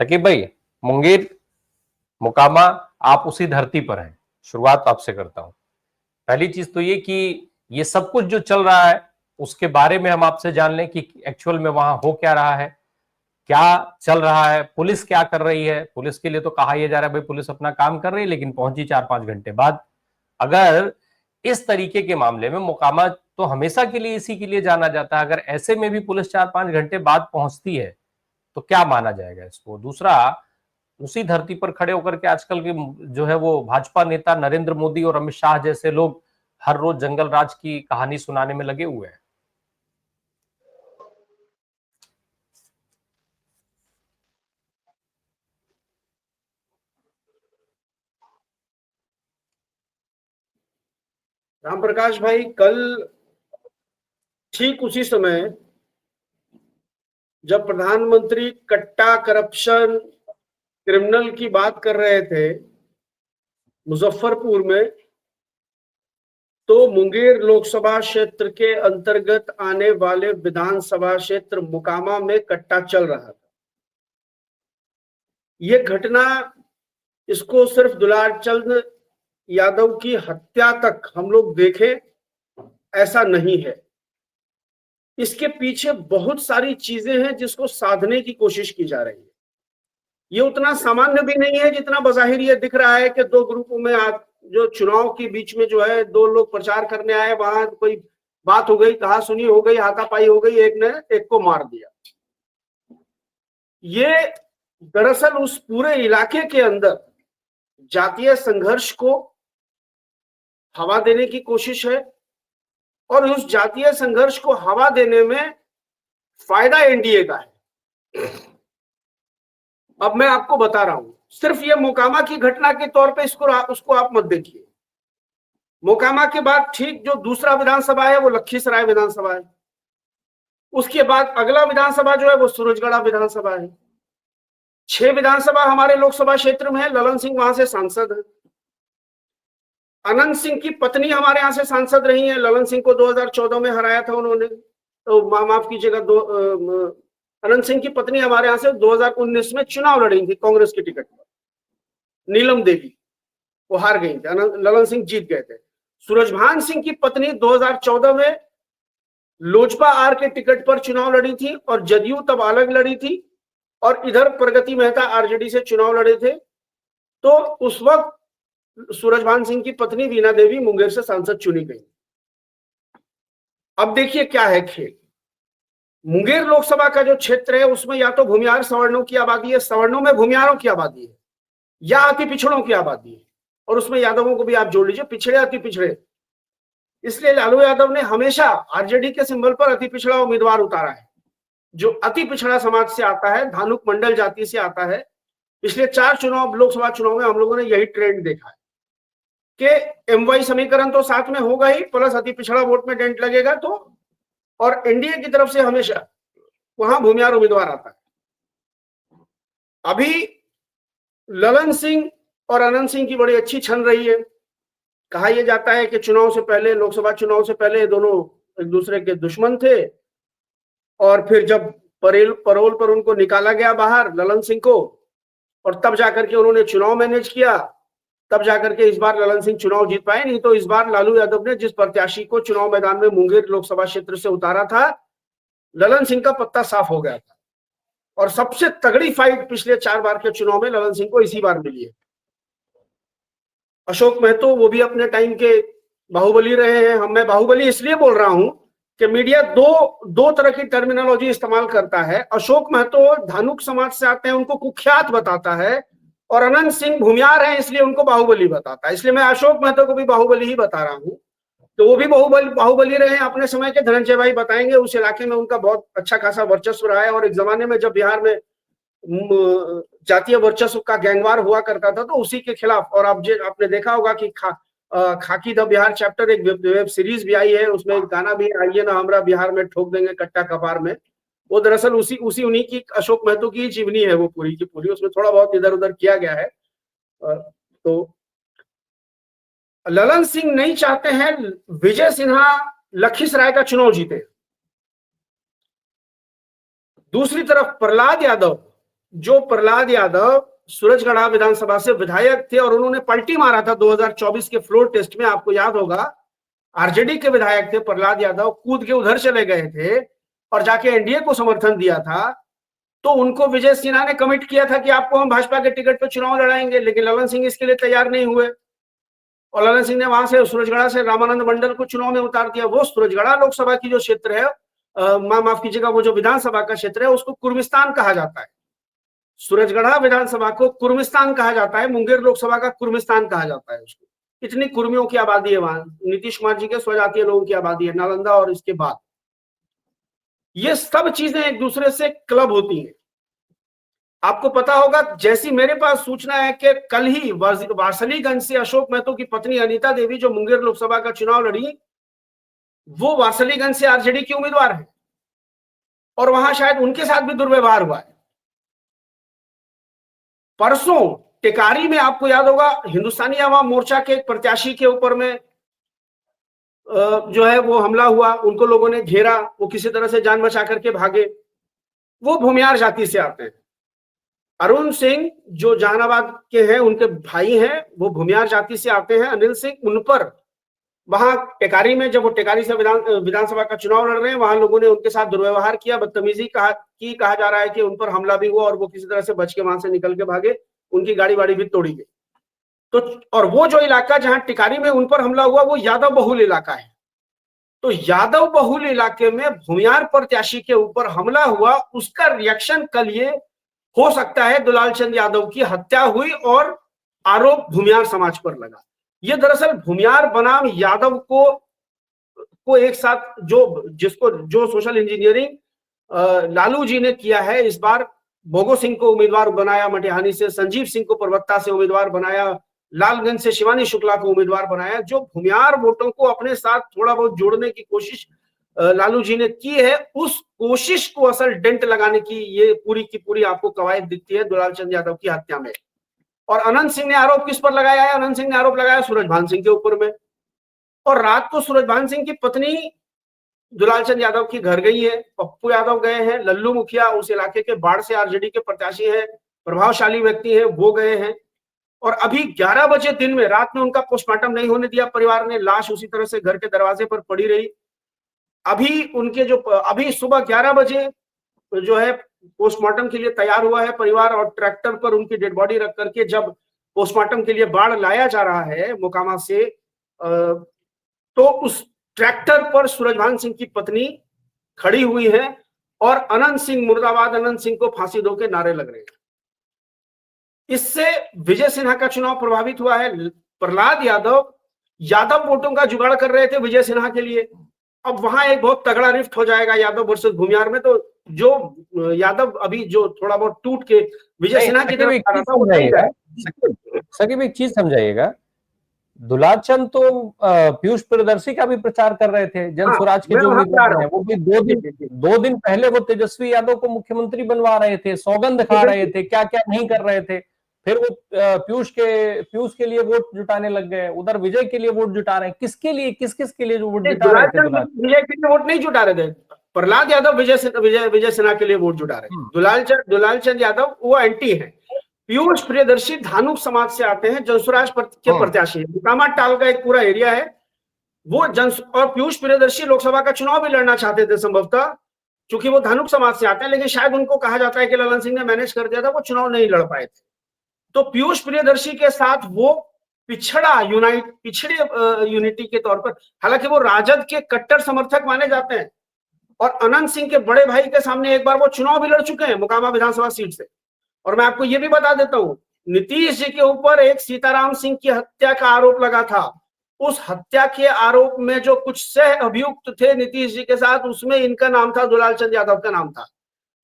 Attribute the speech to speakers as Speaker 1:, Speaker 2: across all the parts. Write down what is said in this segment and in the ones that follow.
Speaker 1: सकीब भाई, मुंगेर, मोकामा, आप उसी धरती पर हैं। शुरुआत आपसे करता हूं। पहली चीज तो ये कि ये सब कुछ जो चल रहा है उसके बारे में हम आपसे जान लें कि एक्चुअल में वहां हो क्या रहा है, क्या चल रहा है, पुलिस क्या कर रही है। पुलिस के लिए तो कहा यह जा रहा है भाई पुलिस अपना काम कर रही है, लेकिन पहुंची 4-5 घंटे बाद। अगर इस तरीके के मामले में मोकामा तो हमेशा के लिए इसी के लिए जाना जाता है, अगर ऐसे में भी पुलिस 4-5 घंटे बाद पहुंचती है तो क्या माना जाएगा इसको। दूसरा, उसी धरती पर खड़े होकर के आजकल के जो है वो भाजपा नेता नरेंद्र मोदी और अमित शाह जैसे लोग हर रोज जंगल राज की कहानी सुनाने में लगे हुए हैं।
Speaker 2: राम प्रकाश भाई, कल ठीक उसी समय जब प्रधानमंत्री कट्टा करप्शन क्रिमिनल की बात कर रहे थे मुजफ्फरपुर में, तो मुंगेर लोकसभा क्षेत्र के अंतर्गत आने वाले विधानसभा क्षेत्र मोकामा में कट्टा चल रहा था। ये घटना, इसको सिर्फ दुलारचंद यादव की हत्या तक हम लोग देखें ऐसा नहीं है। इसके पीछे बहुत सारी चीजें हैं जिसको साधने की कोशिश की जा रही है। ये उतना सामान्य भी नहीं है जितना बज़ाहिर ये दिख रहा है कि दो ग्रुपों में जो चुनाव के बीच में जो है दो लोग प्रचार करने आए, वहां कोई बात हो गई, कहा सुनी हो गई, हाथापाई हो गई, एक ने एक को मार दिया। ये दरअसल उस पूरे इलाके के अंदर जातीय संघर्ष को हवा देने की कोशिश है, और उस जातीय संघर्ष को हवा देने में फायदा एनडीए का है। अब मैं आपको बता रहा हूं, सिर्फ ये मोकामा की घटना के तौर पे उसको आप मत देखिए। मोकामा के बाद ठीक जो दूसरा विधानसभा है वो लखीसराय विधानसभा है। उसके बाद अगला विधानसभा जो है वो सूरजगढ़ विधानसभा है। 6 विधानसभा हमारे लोकसभा क्षेत्र में है। ललन सिंह वहां से सांसद है। अनंत सिंह की पत्नी हमारे यहां से सांसद रही है। ललन सिंह को 2014 में हराया था उन्होंने, तो माफ कीजिएगा, अनंत सिंह की पत्नी हमारे यहां से 2019 में चुनाव लड़ी थी कांग्रेस की टिकट पर, नीलम देवी। वो हार गई थी, ललन सिंह जीत गए थे। सूरजभान सिंह की पत्नी 2014 में लोजपा आर के टिकट पर चुनाव लड़ी थी, और जदयू तब अलग लड़ी थी, और इधर प्रगति मेहता आरजेडी से चुनाव लड़े थे। तो उस वक्त सूरजभान सिंह की पत्नी वीणा देवी मुंगेर से सांसद चुनी गई। अब देखिए क्या है खेल। मुंगेर लोकसभा का जो क्षेत्र है उसमें या तो भूमिहार सवर्णों की आबादी है, सवर्णों में भूमिहारों की आबादी है, या अति पिछड़ों की आबादी है, और उसमें यादवों को भी आप जोड़ लीजिए, पिछड़े अति पिछड़े। इसलिए लालू यादव ने हमेशा आरजेडी के सिंबल पर अति पिछड़ा उम्मीदवार उतारा है, जो अति पिछड़ा समाज से आता है, धानुक मंडल जाति से आता है। पिछले 4 चुनाव, लोकसभा चुनाव में हम लोगों ने यही ट्रेंड देखा है कि एमवाई समीकरण तो साथ में होगा ही, प्लस अति पिछड़ा वोट में डेंट लगेगा, तो और एनडीए की तरफ से हमेशा वहां भूमिहार उम्मीदवार आता है। अभी ललन सिंह और अनंत सिंह की बड़ी अच्छी छन रही है। कहा यह जाता है कि चुनाव से पहले, लोकसभा चुनाव से पहले दोनों एक दूसरे के दुश्मन थे, और फिर जब परोल पर उनको निकाला गया बाहर, ललन सिंह को, और तब जाकर के उन्होंने चुनाव मैनेज किया, तब जाकर के इस बार ललन सिंह चुनाव जीत पाए। नहीं तो इस बार लालू यादव ने जिस प्रत्याशी को चुनाव मैदान में मुंगेर लोकसभा क्षेत्र से उतारा था, ललन सिंह का पत्ता साफ हो गया था। और सबसे तगड़ी फाइट पिछले 4 बार के चुनाव में ललन सिंह को इसी बार मिली है। अशोक महतो, वो भी अपने टाइम के बाहुबली रहे हैं। मैं बाहुबली इसलिए बोल रहा हूं कि मीडिया दो तरह की टर्मिनोलॉजी इस्तेमाल करता है। अशोक महतो धानुक समाज से आते हैं, उनको कुख्यात बताता है, और अनंत सिंह भूमिहार है इसलिए उनको बाहुबली बताता है। इसलिए मैं अशोक महतो को भी बाहुबली ही बता रहा हूं। तो वो भी बाहुबली रहे हैं अपने समय के। धनंजय भाई बताएंगे, उस इलाके में उनका बहुत अच्छा खासा वर्चस्व रहा है। और एक जमाने में जब बिहार में जातीय वर्चस्व का गैंगवार हुआ करता था, तो उसी के खिलाफ। और आपने देखा होगा कि खाकी द बिहार चैप्टर एक वेब सीरीज भी आई है, उसमें एक गाना भी आइए ना हमरा बिहार में ठोक देंगे कट्टा कपार में। वो दरअसल उसी उन्हीं की, अशोक महतो की जीवनी है वो पूरी की पूरी। उसमें थोड़ा बहुत इधर उधर किया गया है। तो ललन सिंह नहीं चाहते हैं विजय सिन्हा लखीसराय का चुनाव जीते। दूसरी तरफ प्रहलाद यादव जो प्रहलाद यादव सूरजगढ़ विधानसभा से विधायक थे और उन्होंने पलटी मारा था 2024 के फ्लोर टेस्ट में, आपको याद होगा, आरजेडी के विधायक थे प्रहलाद यादव, कूद के उधर चले गए थे और जाके एनडीए को समर्थन दिया था। तो उनको विजय सिन्हा ने कमिट किया था कि आपको हम भाजपा के टिकट पर चुनाव लड़ाएंगे, लेकिन ललन सिंह इसके लिए तैयार नहीं हुए और ललन सिंह ने वहां से सूरजगढ़ से रामानंद मंडल को चुनाव में उतार दिया। वो सूरजगढ़ लोकसभा की जो क्षेत्र है, माफ कीजिएगा, वो जो विधानसभा का क्षेत्र है उसको कुर्मिस्तान कहा जाता है। सूरजगढ़ विधानसभा को कुर्मिस्तान कहा जाता है, मुंगेर लोकसभा का कुर्मिस्तान कहा जाता है उसको। इतनी कुर्मियों की आबादी है वहां, नीतीश कुमार जी के स्वजातीय लोगों की आबादी है, नालंदा और इसके बाद। ये सब चीजें एक दूसरे से क्लब होती हैं। आपको पता होगा, जैसी मेरे पास सूचना है कि कल ही वारसलीगंज से अशोक महतो की पत्नी अनीता देवी जो मुंगेर लोकसभा का चुनाव लड़ी, वो वारसलीगंज से आरजेडी की उम्मीदवार है और वहां शायद उनके साथ भी दुर्व्यवहार हुआ है। परसों टेकारी में आपको याद होगा, हिंदुस्तानी आवाम मोर्चा के एक प्रत्याशी के ऊपर में जो है वो हमला हुआ, उनको लोगों ने घेरा, वो किसी तरह से जान बचा करके भागे। वो भूमियार जाति से आते हैं। अरुण सिंह जो जहानाबाद के हैं, उनके भाई हैं, वो भूमियार जाति से आते हैं। अनिल सिंह, उन पर वहां टेकारी में, जब वो टेकारी से विधानसभा का चुनाव लड़ रहे हैं, वहां लोगों ने उनके साथ दुर्व्यवहार किया, बदतमीजी कहा जा रहा है कि उन पर हमला भी हुआ और वो किसी तरह से बच के वहां से निकल के भागे, उनकी गाड़ी वाड़ी भी तोड़ी गई। तो और वो जो इलाका जहां टिकारी में उन पर हमला हुआ, वो यादव बहुल इलाका है। तो यादव बहुल इलाके में भूमियार प्रत्याशी के ऊपर हमला हुआ, उसका रिएक्शन कल ये हो सकता है दुलाल चंद यादव की हत्या हुई और आरोप भूमियार समाज पर लगा। ये दरअसल भूमियार बनाम यादव को एक साथ जो सोशल इंजीनियरिंग लालू जी ने किया है, इस बार भोगो सिंह को उम्मीदवार बनाया मटिहानी से, संजीव सिंह को परबत्ता से उम्मीदवार बनाया, लालगंज से शिवानी शुक्ला को उम्मीदवार बनाया। जो भूमियार वोटों को अपने साथ थोड़ा बहुत जोड़ने की कोशिश लालू जी ने की है, उस कोशिश को असल डेंट लगाने की ये पूरी की पूरी आपको कवायद दिखती है दुलाल चंद यादव की हत्या में। और अनंत सिंह ने आरोप किस पर लगाया है? अनंत सिंह ने आरोप लगाया सूरजभान सिंह के ऊपर में। और रात को सूरजभान सिंह की पत्नी दुलाल चंद यादव की घर गई है, पप्पू यादव गए हैं, लल्लू मुखिया उस इलाके के बाढ़ से आरजेडी के प्रत्याशी हैं, प्रभावशाली व्यक्ति हैं, वो गए हैं। और अभी 11 बजे दिन में, रात में उनका पोस्टमार्टम नहीं होने दिया परिवार ने, लाश उसी तरह से घर के दरवाजे पर पड़ी रही। अभी सुबह 11 बजे जो है पोस्टमार्टम के लिए तैयार हुआ है परिवार, और ट्रैक्टर पर उनकी डेड बॉडी रख करके जब पोस्टमार्टम के लिए बाढ़ लाया जा रहा है मोकामा से, तो उस ट्रैक्टर पर सूरजभान सिंह की पत्नी खड़ी हुई है और अनंत सिंह मुर्दाबाद, अनंत सिंह को फांसी दो के नारे लग रहे हैं। इससे विजय सिन्हा का चुनाव प्रभावित हुआ है। प्रहलाद यादव वोटों का जुगाड़ कर रहे थे विजय सिन्हा के लिए। अब वहां एक बहुत तगड़ा रिफ्ट हो जाएगा यादव वर्सेस भूमियार में। तो जो यादव अभी जो थोड़ा बहुत टूट के विजय सिन्हा की तरफ
Speaker 1: सकीब एक चीज समझाइएगा, दुलाल चंद तो पीयूष प्रियदर्शी का भी प्रचार कर रहे थे, जन स्वराज के जो उम्मीदवार हैं, वो भी दो दिन पहले वो तेजस्वी यादव को मुख्यमंत्री बनवा रहे थे, सौगंध खा रहे थे, क्या क्या नहीं कर रहे थे। फिर वो पीयूष के लिए वोट जुटाने लग गए, उधर विजय के लिए वोट जुटा रहे हैं। किसके लिए, किस के लिए जो वोट जुटा रहे थे?
Speaker 2: विजय के लिए वोट नहीं जुटा रहे थे, प्रहलाद यादव विजय सिन्हा के लिए वोट जुटा रहे। दुलाल चंद यादव वो एंटी है। पीयूष प्रियदर्शी धानुक समाज से आते हैं, जनसुराज के प्रत्याशी है। मोकामा टाल का एक पूरा एरिया है वो और पीयूष प्रियदर्शी लोकसभा का चुनाव भी लड़ना चाहते थे संभवतः, क्योंकि वो धानुक समाज से आते हैं, लेकिन शायद उनको कहा जाता है कि ललन सिंह ने मैनेज कर दिया था, वो चुनाव नहीं लड़ पाए थे। तो पीयूष प्रियदर्शी के साथ वो पिछड़े यूनिटी के तौर पर, हालांकि वो राजद के कट्टर समर्थक माने जाते हैं और अनंत सिंह के बड़े भाई के सामने एक बार वो चुनाव भी लड़ चुके हैं मोकामा विधानसभा सीट से। और मैं आपको ये भी बता देता हूं, नीतीश जी के ऊपर एक सीताराम सिंह की हत्या का आरोप लगा था। उस हत्या के आरोप में जो कुछ सह अभियुक्त थे नीतीश जी के साथ, उसमें इनका नाम था, दुलाल चंद यादव का नाम था।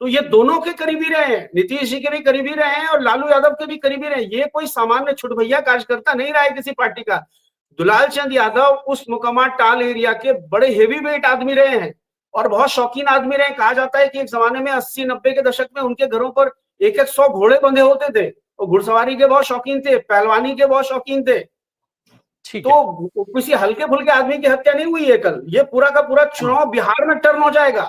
Speaker 2: तो ये दोनों के करीबी रहे हैं, नीतीश जी के भी करीबी रहे हैं और लालू यादव के भी करीबी रहे हैं। ये कोई सामान्य छुटभैया कार्यकर्ता नहीं रहा है किसी पार्टी का। दुलाल चंद यादव उस मोकामा टाल एरिया के बड़े हेवी वेट आदमी रहे हैं और बहुत शौकीन आदमी रहे। कहा जाता है कि एक जमाने में 80-90 के दशक में उनके घरों पर 100 घोड़े बंधे होते थे, और घुड़सवारी के बहुत शौकीन थे, पहलवानी के बहुत शौकीन थे। तो किसी हल्के फुल्के आदमी की हत्या नहीं हुई है कल। ये पूरा का पूरा चुनाव बिहार में टर्न हो जाएगा।